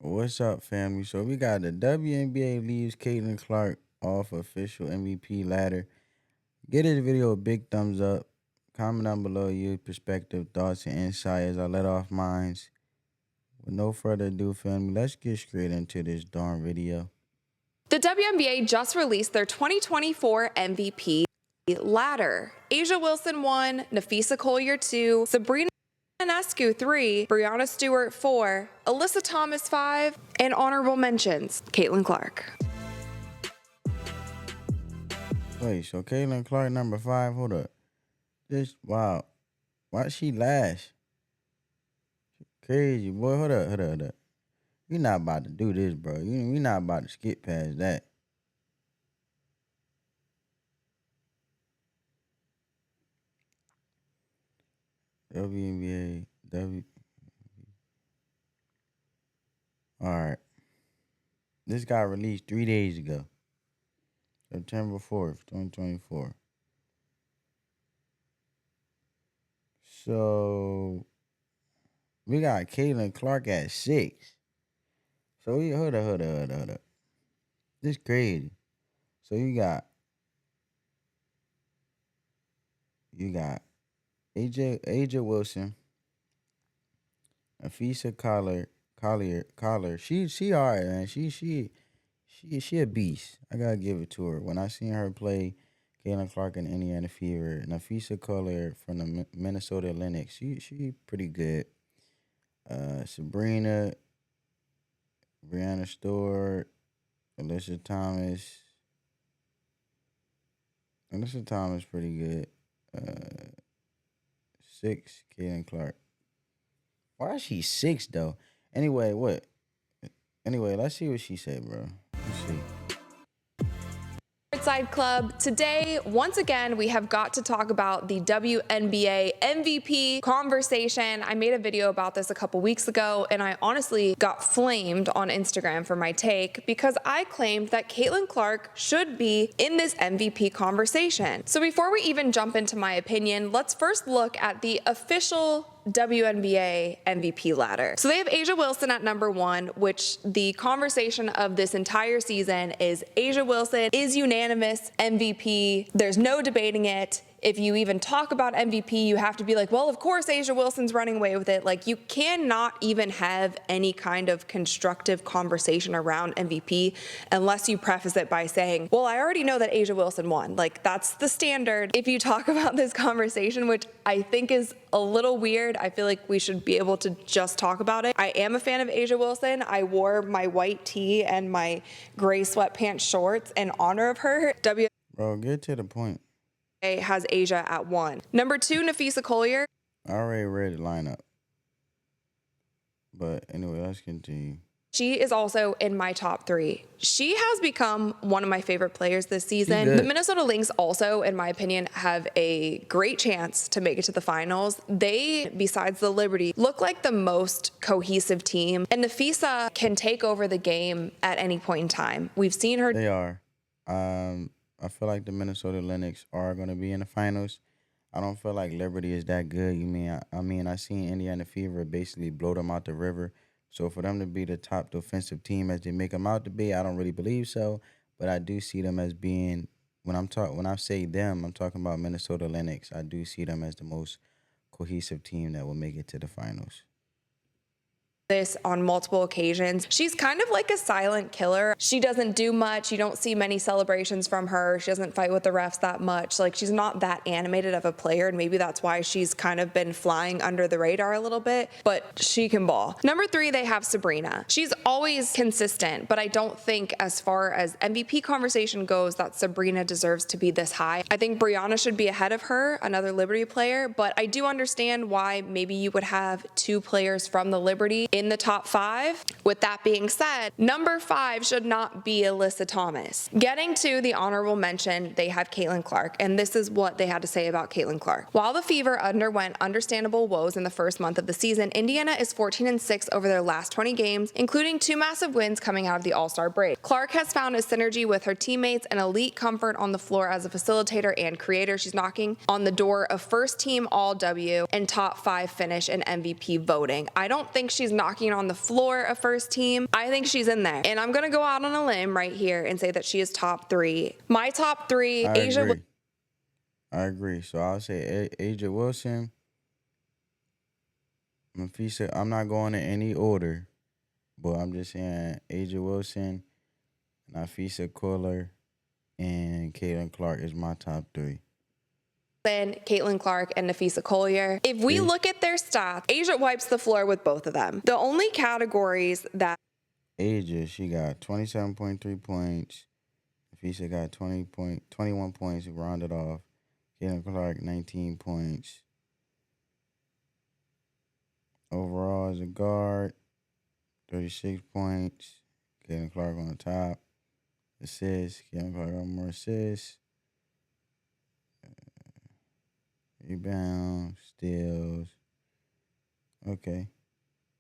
What's up, family? So we got the WNBA leaves Caitlin Clark off official MVP ladder. Get this video a big thumbs up. Comment down below your perspective, thoughts, and insight as I let off mines. With no further ado, family, let's get straight into this darn video. The WNBA just released their 2024 MVP ladder. A'ja Wilson 1, Napheesa Collier 2, Sabrina Ionescu 3, Breanna Stewart 4, Alyssa Thomas 5, and honorable mentions, Caitlin Clark. Wait, so Caitlin Clark number 5, hold up. Wow. Why she last? Crazy, boy. Hold up. We not about to do this, bro. We not about to skip past that. WNBA, Alright. This got released 3 days ago. September 4th, 2024. So we got Caitlin Clark at 6. So we hold up. This crazy. So you got A'ja Wilson, Napheesa Collier. She alright, man. She a beast. I gotta give it to her. When I seen her play Caitlin Clark in Indiana Fever, Napheesa Collier from the Minnesota Lynx, she pretty good. Sabrina, Breanna Stewart, Alyssa Thomas pretty good. 6, Caitlin Clark. Why is she 6 though? Anyway, let's see what she said, bro. Let's see. Side Club. Today, once again, we have got to talk about the WNBA MVP conversation. I made a video about this a couple weeks ago, and I honestly got flamed on Instagram for my take because I claimed that Caitlin Clark should be in this MVP conversation. So before we even jump into my opinion, let's first look at the official WNBA MVP ladder. So they have A'ja Wilson at number 1, which the conversation of this entire season is A'ja Wilson is unanimous MVP. There's no debating it. If you even talk about MVP, you have to be like, well, of course A'ja Wilson's running away with it. Like, you cannot even have any kind of constructive conversation around MVP unless you preface it by saying, well, I already know that A'ja Wilson won. Like, that's the standard. If you talk about this conversation, which I think is a little weird, I feel like we should be able to just talk about it. I am a fan of A'ja Wilson. I wore my white tee and my gray sweatpants shorts in honor of her. Bro, get to the point. Has A'ja at 1. Number 2, Napheesa Collier. I already read the lineup. But anyway, let's continue. She is also in my top 3. She has become one of my favorite players this season. The Minnesota Lynx also, in my opinion, have a great chance to make it to the finals. They, besides the Liberty, look like the most cohesive team. And Napheesa can take over the game at any point in time. We've seen her. They are. I feel like the Minnesota Lynx are going to be in the finals. I don't feel like Liberty is that good. I seen Indiana Fever basically blow them out the river. So for them to be the top defensive team as they make them out to be, I don't really believe so. But I do see them as being, when I say them, I'm talking about Minnesota Lynx. I do see them as the most cohesive team that will make it to the finals. This on multiple occasions. She's kind of like a silent killer. She doesn't do much. You don't see many celebrations from her. She doesn't fight with the refs that much. Like, she's not that animated of a player, and maybe that's why she's kind of been flying under the radar a little bit, but she can ball. Number 3, they have Sabrina. She's always consistent, but I don't think as far as MVP conversation goes that Sabrina deserves to be this high. I think Breanna should be ahead of her, another Liberty player, but I do understand why maybe you would have 2 players from the Liberty in the top 5. With that being said, number 5 should not be Alyssa Thomas. Getting to the honorable mention, they have Caitlin Clark, and this is what they had to say about Caitlin Clark. While the Fever underwent understandable woes in the first month of the season, Indiana is 14-6 over their last 20 games, including 2 massive wins coming out of the All-Star break. Clark has found a synergy with her teammates and elite comfort on the floor as a facilitator and creator. She's knocking on the door of first team All-W and top 5 finish in MVP voting. I don't think she's not knocking on the floor of first team, I think she's in there. And I'm going to go out on a limb right here and say that she is top 3. My top 3, I Asia. agree. I agree. So I'll say Asia Wilson, Mafisa. I'm not going in any order, but I'm just saying Asia Wilson, Nafisa Kohler, and Caitlin Clark is my top 3. Caitlin Clark and Nafisa Collier. If we look at their stats, Asia wipes the floor with both of them. The only categories that Asia, she got 27.3 points. Nafisa got 21 points, rounded off. Caitlin Clark, 19 points. Overall, as a guard, 36 points. Caitlin Clark on the top. Assists, Caitlin Clark got more assists. Rebounds, steals. Okay.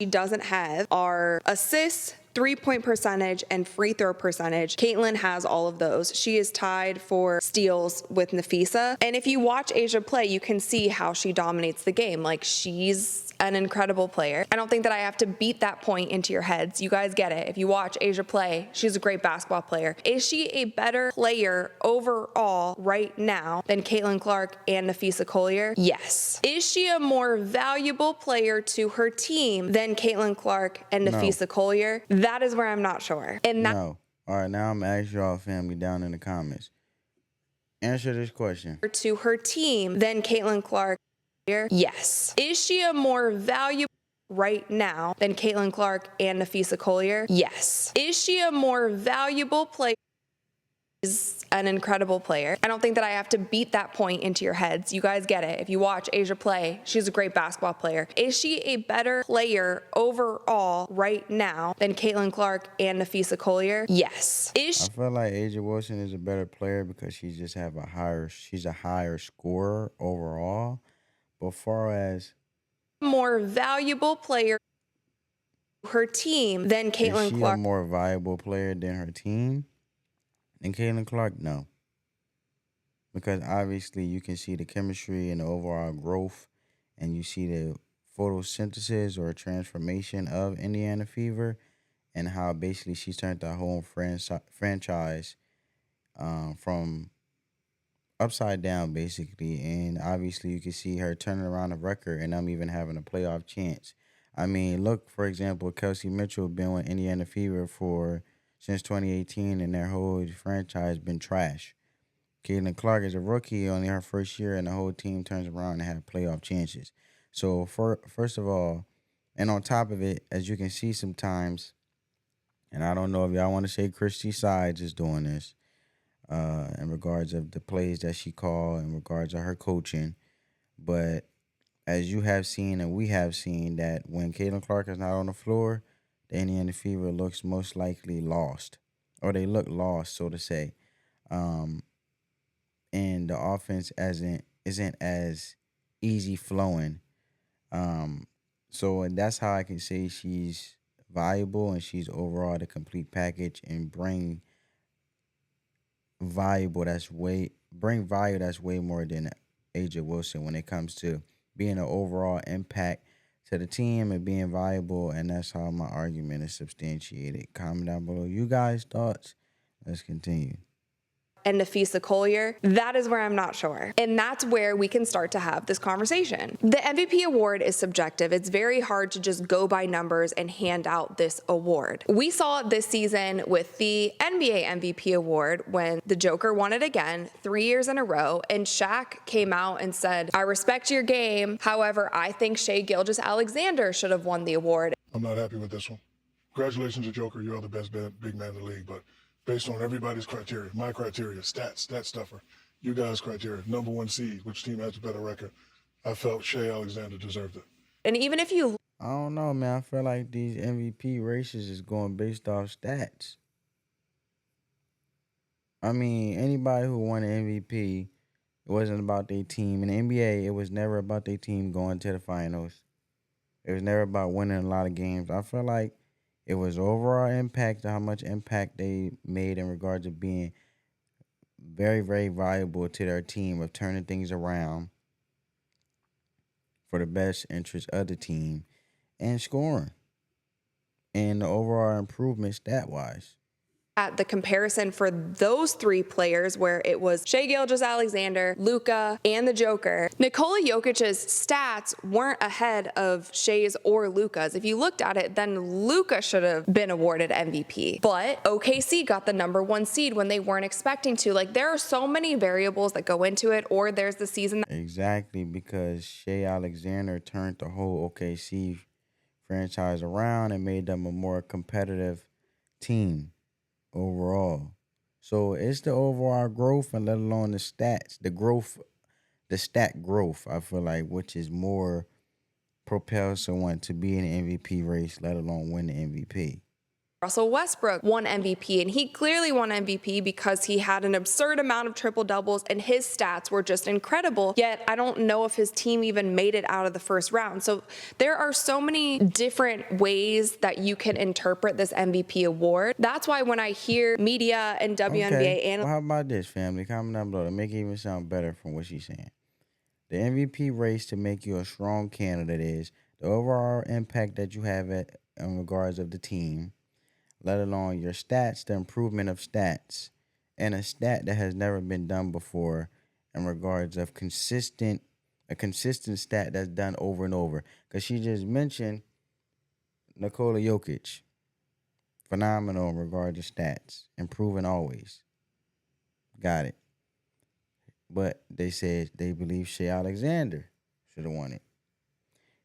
she doesn't have are assists, 3-point percentage, and free throw percentage. Caitlin has all of those. She is tied for steals with Nafisa. And if you watch Asia play, you can see how she dominates the game. Like, she's an incredible player. I don't think that I have to beat that point into your heads. You guys get it. If you watch Asia play, she's a great basketball player. Is she a better player overall right now than Caitlin Clark and Nafisa Collier? Yes. Is she a more valuable player to her team than Caitlin Clark and Nafisa Collier? That is where I'm not sure. And that No. All right, now I'm going to ask y'all family down in the comments. Answer this question. to her team than Caitlin Clark. Yes. Is she a more valuable right now than Caitlin Clark and Nafisa Collier? Yes. Is she a more valuable player? Is an incredible player. I don't think that I have to beat that point into your heads. You guys get it. If you watch Asia play, she's a great basketball player. Is she a better player overall right now than Caitlin Clark and Nafisa Collier? Yes. Is I she feel like Asia Wilson is a better player because she's a higher scorer overall. But far as more valuable player to her team than is Caitlin she a Clark? more valuable player than her team? Than Caitlin Clark? No. Because obviously you can see the chemistry and the overall growth, and you see the photosynthesis or transformation of Indiana Fever, and how basically she's turned the whole franchise from upside down, basically. And obviously you can see her turning around the record and them even having a playoff chance. I mean, look, for example, Kelsey Mitchell been with Indiana Fever for since 2018, and their whole franchise been trash. Caitlin Clark is a rookie, only her first year, and the whole team turns around and have playoff chances. So, first of all, and on top of it, as you can see sometimes, and I don't know if y'all want to say Christy Sides is doing this, in regards of the plays that she called, in regards of her coaching, but as you have seen and we have seen that when Caitlin Clark is not on the floor, the Indiana Fever looks most likely lost, or they look lost, so to say. Um, and the offense isn't as easy flowing. Um, so and that's how I can say she's valuable and she's overall the complete package, and bring value that's way more than Asia Wilson when it comes to being an overall impact to the team and being valuable. And that's how my argument is substantiated. Comment down below you guys' thoughts. Let's continue. And Nafisa Collier, that is where I'm not sure. And that's where we can start to have this conversation. The MVP award is subjective. It's very hard to just go by numbers and hand out this award. We saw it this season with the NBA MVP award when the Joker won it again 3 years in a row, and Shaq came out and said, I respect your game. However, I think Shai Gilgeous-Alexander should have won the award. I'm not happy with this one. Congratulations to Joker. You're the best big man in the league, but based on everybody's criteria, my criteria, stat stuffer, you guys' criteria, number one seed, which team has a better record, I felt Shai Alexander deserved it. And even if you I don't know, man. I feel like these MVP races is going based off stats. I mean, anybody who won an MVP, it wasn't about their team. In the NBA, it was never about their team going to the finals. It was never about winning a lot of games. I feel like it was overall impact, how much impact they made in regards to being very, very valuable to their team, of turning things around for the best interest of the team and scoring. and the overall improvement stat wise. At the comparison for those three players, where it was Shai Gilgeous-Alexander, Luka, and the Joker, Nikola Jokic's stats weren't ahead of Shai's or Luka's. If you looked at it, then Luka should have been awarded MVP. But OKC got the #1 seed when they weren't expecting to. Like, there are so many variables that go into it, or there's the season. Exactly, because Shai Alexander turned the whole OKC franchise around and made them a more competitive team overall. So it's the overall growth and let alone the stats, the growth, the stat growth, I feel like, which is more propels someone to be in the MVP race, let alone win the MVP. Russell Westbrook won MVP, and he clearly won MVP because he had an absurd amount of triple doubles and his stats were just incredible. Yet I don't know if his team even made it out of the first round. So there are so many different ways that you can interpret this MVP award. That's why when I hear media and WNBA Okay. analysts, Well, how about this, family? Comment down below to make it even sound better from what she's saying. The MVP race to make you a strong candidate is the overall impact that you have in regards of the team, let alone your stats, the improvement of stats, and a stat that has never been done before in regards of a consistent stat that's done over and over. Because she just mentioned Nikola Jokic, phenomenal in regards to stats, improving always. Got it. But they said they believe Shai Alexander should have won it.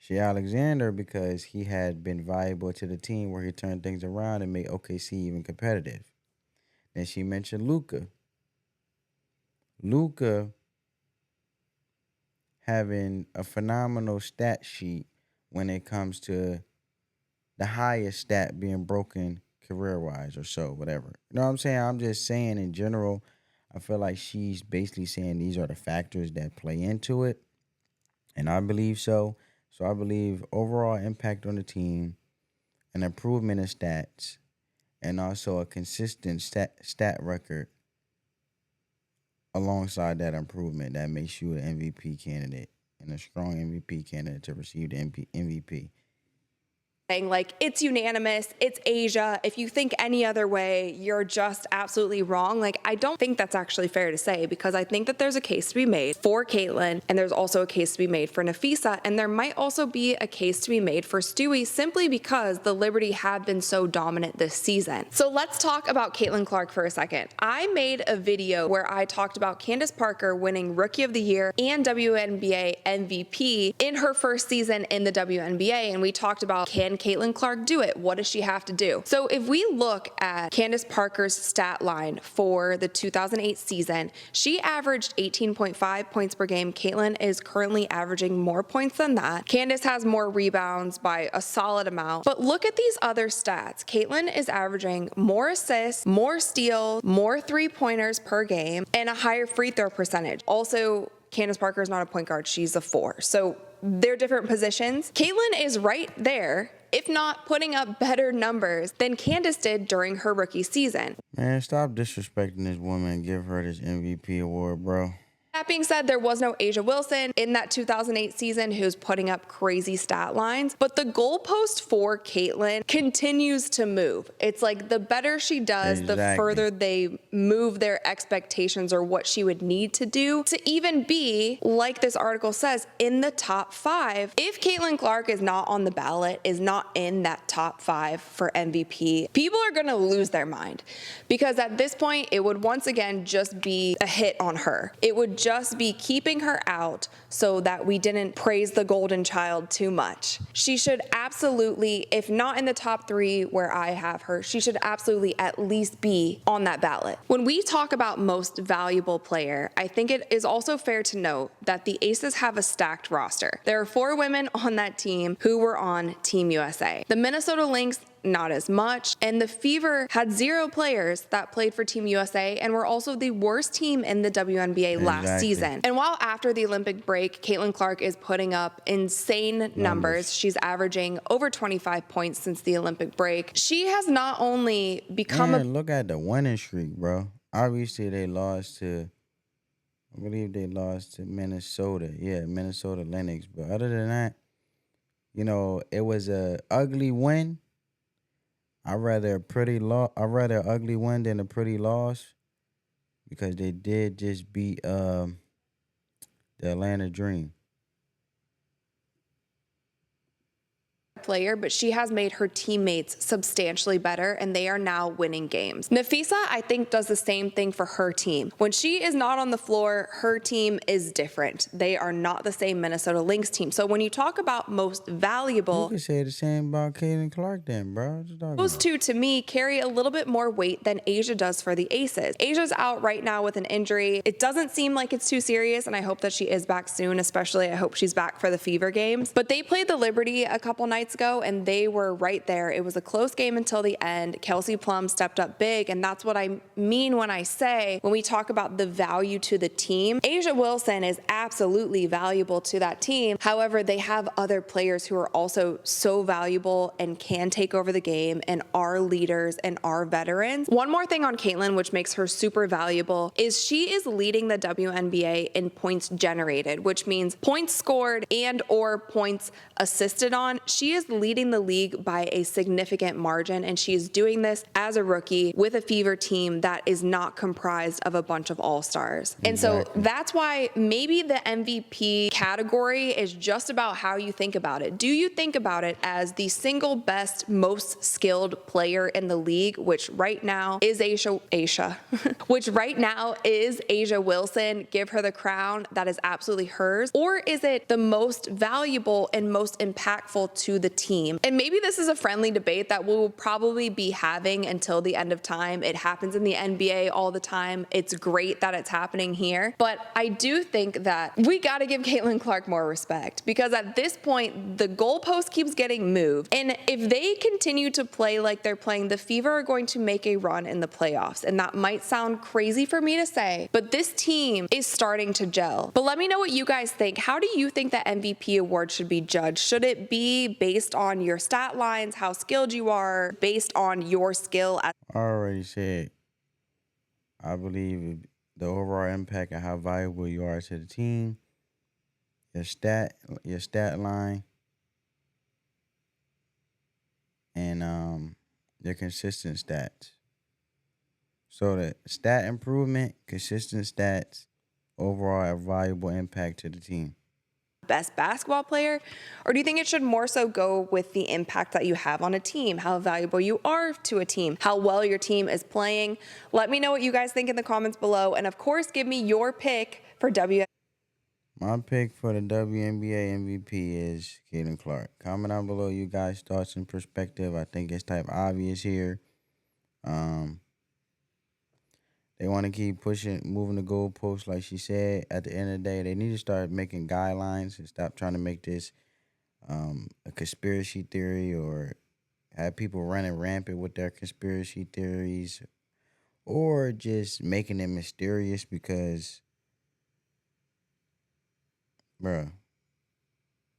Shai Alexander, because he had been valuable to the team where he turned things around and made OKC even competitive. Then she mentioned Luka. Luka having a phenomenal stat sheet when it comes to the highest stat being broken career-wise or so, whatever. You know what I'm saying? I'm just saying in general, I feel like she's basically saying these are the factors that play into it. And I believe so. So I believe overall impact on the team, an improvement in stats, and also a consistent stat record alongside that improvement that makes you an MVP candidate and a strong MVP candidate to receive the MVP. saying like it's unanimous, it's Asia. If you think any other way, you're just absolutely wrong. Like, I don't think that's actually fair to say, because I think that there's a case to be made for Caitlyn, and there's also a case to be made for Nafisa, and there might also be a case to be made for Stewie, simply because the Liberty have been so dominant this season. So let's talk about Caitlin Clark for a second. I made a video where I talked about Candace Parker winning Rookie of the Year and WNBA MVP in her first season in the WNBA, and we talked about, can Caitlin Clark do it? What does she have to do? So if we look at Candace Parker's stat line for the 2008 season, she averaged 18.5 points per game. Caitlin is currently averaging more points than that. Candace has more rebounds by a solid amount. But look at these other stats. Caitlin is averaging more assists, more steals, more three-pointers per game, and a higher free throw percentage. Also, Candace Parker is not a point guard. She's a 4. So they're different positions. Caitlin is right there, if not putting up better numbers than Candace did during her rookie season. Man, stop disrespecting this woman and give her this MVP award, bro. That being said, there was no Asia Wilson in that 2008 season who's putting up crazy stat lines, but the goalpost for Caitlin continues to move. It's like the better she does, the further they move their expectations or what she would need to do to even be, like this article says, in the top 5. If Caitlin Clark is not on the ballot, is not in that top 5 for MVP, people are going to lose their mind, because at this point, it would once again just be a hit on her. It would just be keeping her out so that we didn't praise the golden child too much. She should absolutely, if not in the top 3 where I have her, she should absolutely at least be on that ballot. When we talk about most valuable player, I think it is also fair to note that the Aces have a stacked roster. There are 4 women on that team who were on Team USA. The Minnesota Lynx, not as much. And the Fever had 0 players that played for Team USA and were also the worst team in the WNBA last season. And while after the Olympic break, Caitlin Clark is putting up insane numbers. She's averaging over 25 points since the Olympic break. She has not only become look at the winning streak, bro. Obviously, they lost to, I believe they lost to Minnesota. Yeah, Minnesota Lynx. But other than that, you know, it was a ugly win. I'd rather an ugly win than a pretty loss because they did just beat the Atlanta Dream. Player, but she has made her teammates substantially better and they are now winning games. Nafisa, I think, does the same thing for her team. When she is not on the floor, her team is different. They are not the same Minnesota Lynx team. So when you talk about most You valuable, could say the same about Caitlin Clark then, bro. What you talking those about? two, to me, carry a little bit more weight than Asia does for the Aces. Asia's out right now with an injury. It doesn't seem like it's too serious, and I hope that she is back soon, especially I hope she's back for the Fever games. But they played the Liberty a couple nights ago, and they were right there. It was a close game until the end. Kelsey Plum stepped up big, and that's what I mean when I say, when we talk about the value to the team, Asia Wilson is absolutely valuable to that team. However, they have other players who are also so valuable and can take over the game and are leaders and are veterans. One more thing on Caitlin, which makes her super valuable, is she is leading the WNBA in points generated, which means points scored and or points assisted on. She is leading the league by a significant margin, and she is doing this as a rookie with a Fever team that is not comprised of a bunch of all-stars. And so Exactly. that's why maybe the MVP category is just about how you think about it. Do you think about it as the single best, most skilled player in the league, which right now is Asia, which right now is Asia Wilson? Give her the crown. That is absolutely hers. Or is it the most valuable and most impactful to the team? And maybe this is a friendly debate that we'll probably be having until the end of time. It happens in the NBA all the time. It's great that it's happening here. But I do think that we got to give Caitlin Clark more respect because at this point, the goalpost keeps getting moved. And if they continue to play like they're playing, the Fever are going to make a run in the playoffs. And that might sound crazy for me to say, but this team is starting to gel. But let me know what you guys think. How do you think the MVP award should be judged? Should it be based on your stat lines, how skilled you are, based on your skill? I already said I believe the overall impact and how valuable you are to the team, your stat line, and your consistent stats. So the stat improvement, consistent stats, overall a valuable impact to the team. Best basketball player? Or do you think it should more so go with the impact that you have on a team, how valuable you are to a team, how well your team is playing? Let me know what you guys think in the comments below. And of course, give me your pick for My pick for the WNBA MVP is Caitlin Clark. Comment down below you guys' thoughts and perspective. I think it's type obvious here. Um, They want to keep pushing, moving the goalposts, like she said. At the end of the day, they need to start making guidelines and stop trying to make this a conspiracy theory or have people running rampant with their conspiracy theories or just making it mysterious because, bruh,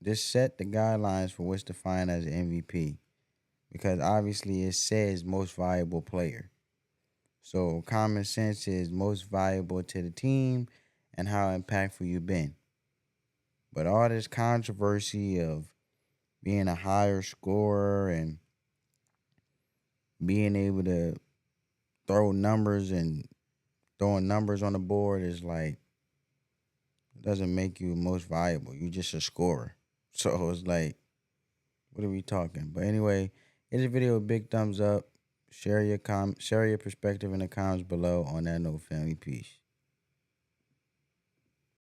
just set the guidelines for what's defined as an MVP because obviously it says most valuable player. So common sense is most valuable to the team and how impactful you've been. But all this controversy of being a higher scorer and being able to throw numbers and throwing numbers on the board is like doesn't make you most valuable. You just a scorer. So it's like, what are we talking? But anyway, give this video a big thumbs up. Share your perspective in the comments below. On that note, family, peace.